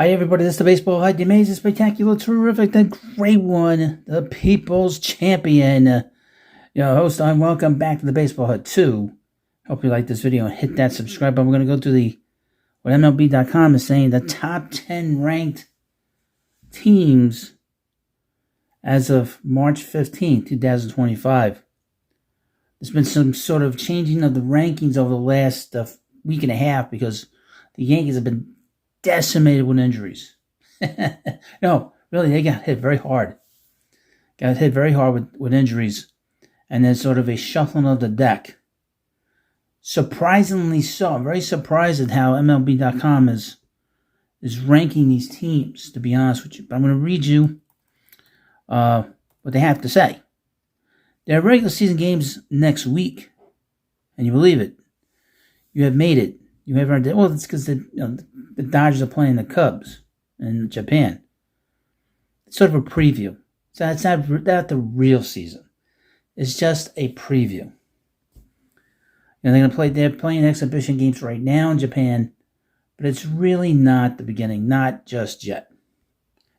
Hi, everybody. This is the Baseball Hut, the amazing, spectacular, terrific, the great one, the people's champion. Host, I'm welcome back to the Baseball Hut 2. Hope you like this video and hit that subscribe button. We're going to go to what MLB.com is saying, the top 10 ranked teams as of March 15, 2025. There's been some sort of changing of the rankings over the last week and a half because the Yankees have been decimated with injuries. No, really, they got hit very hard. Got hit very hard with injuries. And there's sort of a shuffling of the deck. Surprisingly so. I'm very surprised at how MLB.com is ranking these teams, to be honest with you. But I'm going to read you what they have to say. There are regular season games next week. And you believe it. You have made it. You have earned it. Well, it's because the Dodgers are playing the Cubs in Japan. It's sort of a preview. So it's not the real season. It's just a preview. They're playing exhibition games right now in Japan, but it's really not the beginning, not just yet.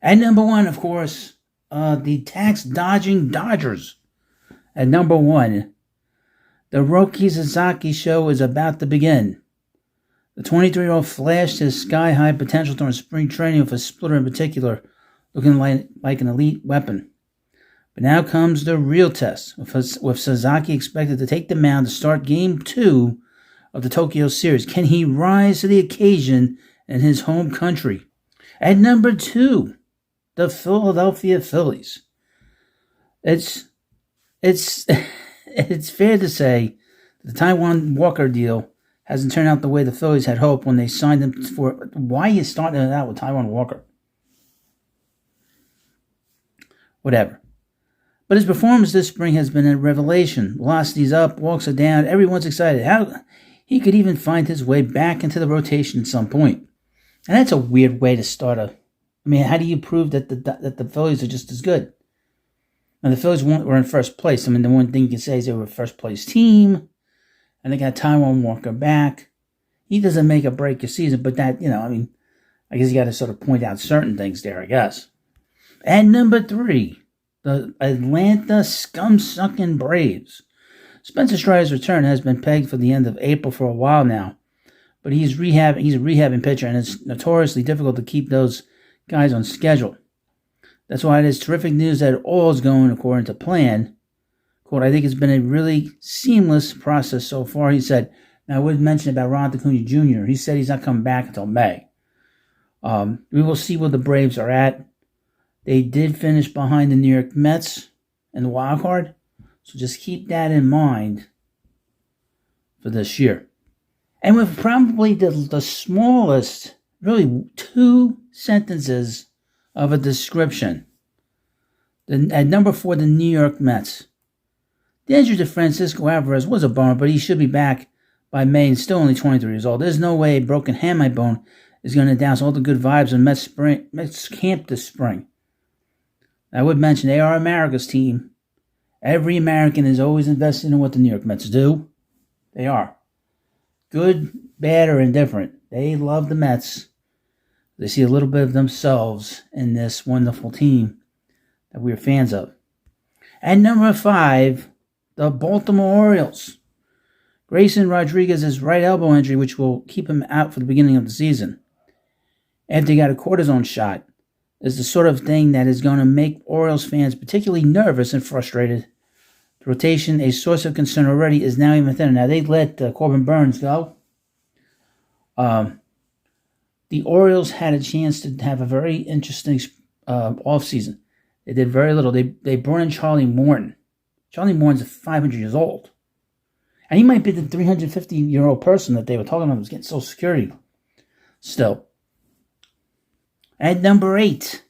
At number one, of course, the tax-dodging Dodgers. At number one, the Roki Sasaki show is about to begin. The 23-year-old flashed his sky-high potential during spring training with a splitter in particular, looking like an elite weapon. But now comes the real test, with Sasaki expected to take the mound to start Game 2 of the Tokyo Series. Can he rise to the occasion in his home country? At number 2, the Philadelphia Phillies. It's fair to say the Taijuan Walker deal hasn't turned out the way the Phillies had hoped when they signed him for. Why are you starting it out with Taijuan Walker? Whatever. But his performance this spring has been a revelation. Velocity's up, walks are down, everyone's excited. How he could even find his way back into the rotation at some point. And that's a weird way to start how do you prove that the Phillies are just as good? Now, the Phillies were in first place. The one thing you can say is they were a first place team. And they got Taijuan Walker back. He doesn't make or break your season, but that, I guess you got to sort of point out certain things there, I guess. At number 3, the Atlanta scum-sucking Braves. Spencer Strider's return has been pegged for the end of April for a while now, but he's a rehabbing pitcher, and it's notoriously difficult to keep those guys on schedule. That's why it is terrific news that all is going according to plan. Quote, I think it's been a really seamless process so far, he said. Now, I would mention about Ron Acuna Jr. He said he's not coming back until May. We will see where the Braves are at. They did finish behind the New York Mets in the wild card, so just keep that in mind for this year. And with probably the smallest, really 2 sentences of a description. At number 4, the New York Mets. The injury to Francisco Alvarez was a bummer, but he should be back by May and still only 23 years old. There's no way a broken hamate bone is going to douse all the good vibes in Mets camp this spring. I would mention they are America's team. Every American is always invested in what the New York Mets do. They are. Good, bad, or indifferent. They love the Mets. They see a little bit of themselves in this wonderful team that we're fans of. At number 5, the Baltimore Orioles. Grayson Rodriguez's right elbow injury, which will keep him out for the beginning of the season. After he got a cortisone shot, is the sort of thing that is going to make Orioles fans particularly nervous and frustrated. The rotation, a source of concern already, is now even thinner. Now, they let Corbin Burns go. The Orioles had a chance to have a very interesting offseason. They did very little. They brought in Charlie Morton. Charlie Morton's 500 years old. And he might be the 350-year-old person that they were talking about who was getting Social Security still. At number 8,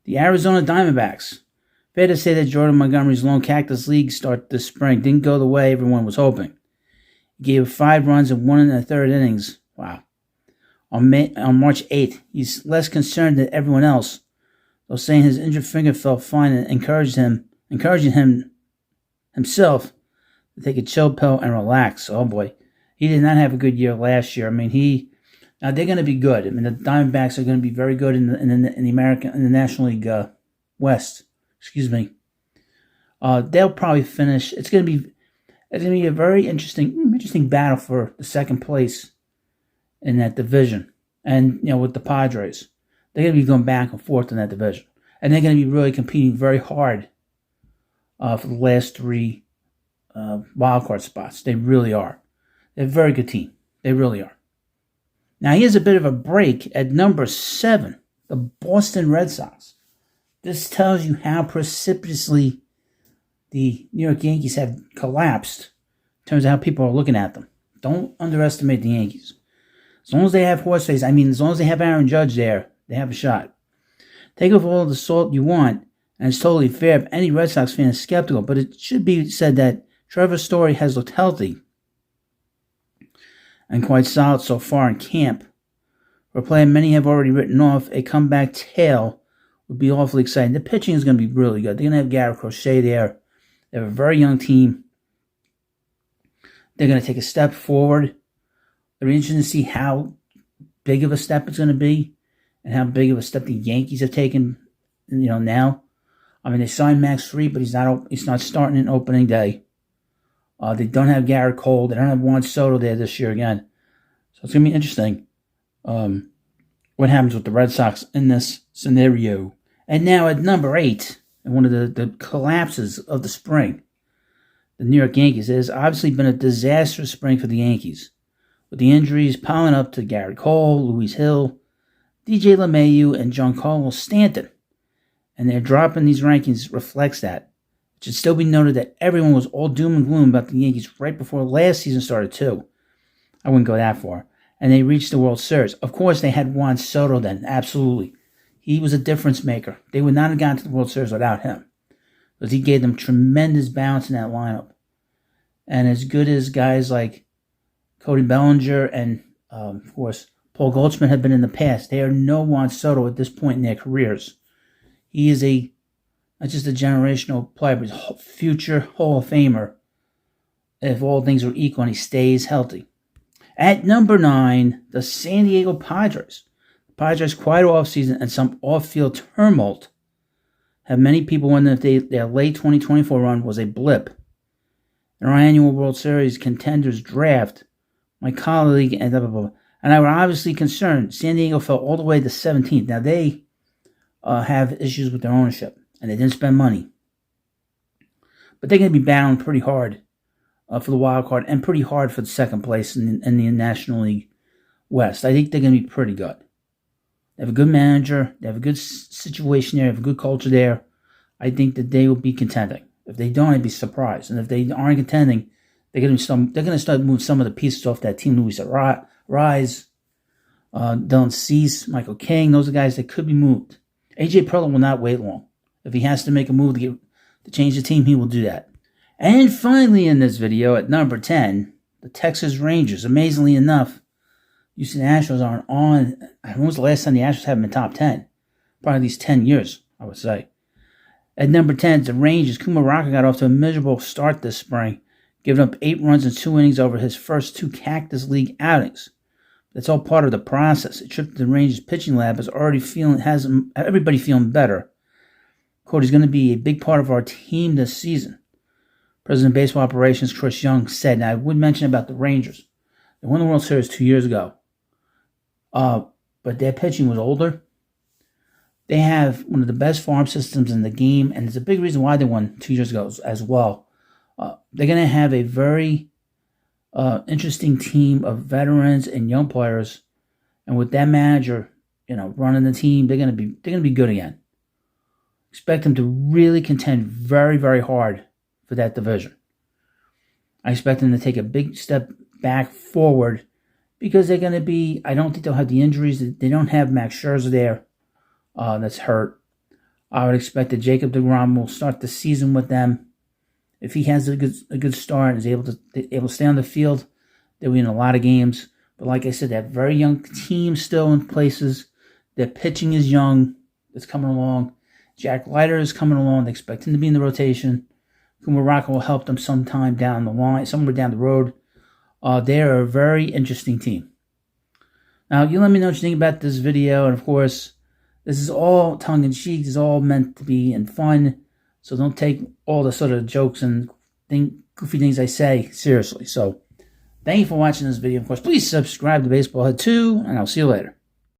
the Arizona Diamondbacks. Fair to say that Jordan Montgomery's lone Cactus League start this spring didn't go the way everyone was hoping. He gave 5 runs in 1 1/3 innings. Wow. On March 8th, he's less concerned than everyone else, though saying his injured finger felt fine and encouraging him himself to take a chill pill and relax. Oh boy, he did not have a good year last year. He Now they're going to be good. I mean, the Diamondbacks are going to be very good in the National League West. Excuse me. They'll probably finish. It's going to be a very interesting battle for the second place in that division. And with the Padres, they're going to be going back and forth in that division, and they're going to be really competing very hard for the last three wild card spots. They really are. They're a very good team. They really are. Now here's a bit of a break at number 7, the Boston Red Sox. This tells you how precipitously the New York Yankees have collapsed in terms of how people are looking at them. Don't underestimate the Yankees. As long as they have horse face, as long as they have Aaron Judge there, they have a shot. Take off all the salt you want, and it's totally fair if any Red Sox fan is skeptical, but it should be said that Trevor Story has looked healthy and quite solid so far in camp. For a player many have already written off, a comeback tale would be awfully exciting. The pitching is going to be really good. They're going to have Garrett Crochet there. They have a very young team. They're going to take a step forward. It'll be interesting to see how big of a step it's going to be and how big of a step the Yankees have taken, now. They signed Max Fried, but he's not starting in opening day. They don't have Garrett Cole. They don't have Juan Soto there this year again. So it's going to be interesting what happens with the Red Sox in this scenario. And now at number 8, and one of the collapses of the spring, the New York Yankees. It has obviously been a disastrous spring for the Yankees, with the injuries piling up to Garrett Cole, Luis Hill, DJ LeMahieu, and Giancarlo Stanton. And their drop in these rankings reflects that. It should still be noted that everyone was all doom and gloom about the Yankees right before last season started too. I wouldn't go that far. And they reached the World Series. Of course, they had Juan Soto then, absolutely. He was a difference maker. They would not have gotten to the World Series without him, because he gave them tremendous balance in that lineup. And as good as guys like Cody Bellinger and, of course, Paul Goldschmidt have been in the past, they are no Juan Soto at this point in their careers. He is not just a generational player, but a future Hall of Famer if all things are equal and he stays healthy. At number 9, the San Diego Padres. The Padres' quiet offseason and some off-field turmoil have many people wondering if their late 2024 run was a blip. In our annual World Series contenders draft, my colleague and I were obviously concerned. San Diego fell all the way to 17th. Now they have issues with their ownership, and they didn't spend money. But they're going to be battling pretty hard for the wild card and pretty hard for the second place in the National League West. I think they're going to be pretty good. They have a good manager. They have a good situation there. They have a good culture there. I think that they will be contending. If they don't, I'd be surprised. And if they aren't contending, they're going to start moving some of the pieces off that team. Luis Rise, Dylan Cease, Michael King. Those are guys that could be moved. AJ Preller will not wait long. If he has to make a move to change the team, he will do that. And finally in this video, at number 10, the Texas Rangers. Amazingly enough, Houston Astros aren't on. When was the last time the Astros have been in top 10? Probably at least 10 years, I would say. At number 10, the Rangers. Kumaraka got off to a miserable start this spring, giving up 8 runs in 2 innings over his first 2 Cactus League outings. That's all part of the process. A trip to the Rangers pitching lab has everybody feeling better. Quote, he's going to be a big part of our team this season. President of Baseball Operations Chris Young said. Now, I would mention about the Rangers. They won the World Series 2 years ago. But their pitching was older. They have one of the best farm systems in the game, and it's a big reason why they won 2 years ago as well. They're going to have a very interesting team of veterans and young players, and with that manager, running the team, they're going to be good again. Expect them to really contend very, very hard for that division. I expect them to take a big step back forward because they're going to be. I don't think they'll have the injuries. They don't have Max Scherzer there. That's hurt. I would expect that Jacob deGrom will start the season with them. If he has a good start and is able to stay on the field, they'll win a lot of games. But like I said, they have a very young team still in places. Their pitching is young. It's coming along. Jack Leiter is coming along. They expect him to be in the rotation. Kumaraka will help them sometime down the line, somewhere down the road. They are a very interesting team. Now, you let me know what you think about this video, and of course, this is all tongue-in-cheek. This is all meant to be in fun, so don't take all the sort of jokes and goofy things I say seriously. So, thank you for watching this video. Of course, please subscribe to Baseball Head 2, and I'll see you later.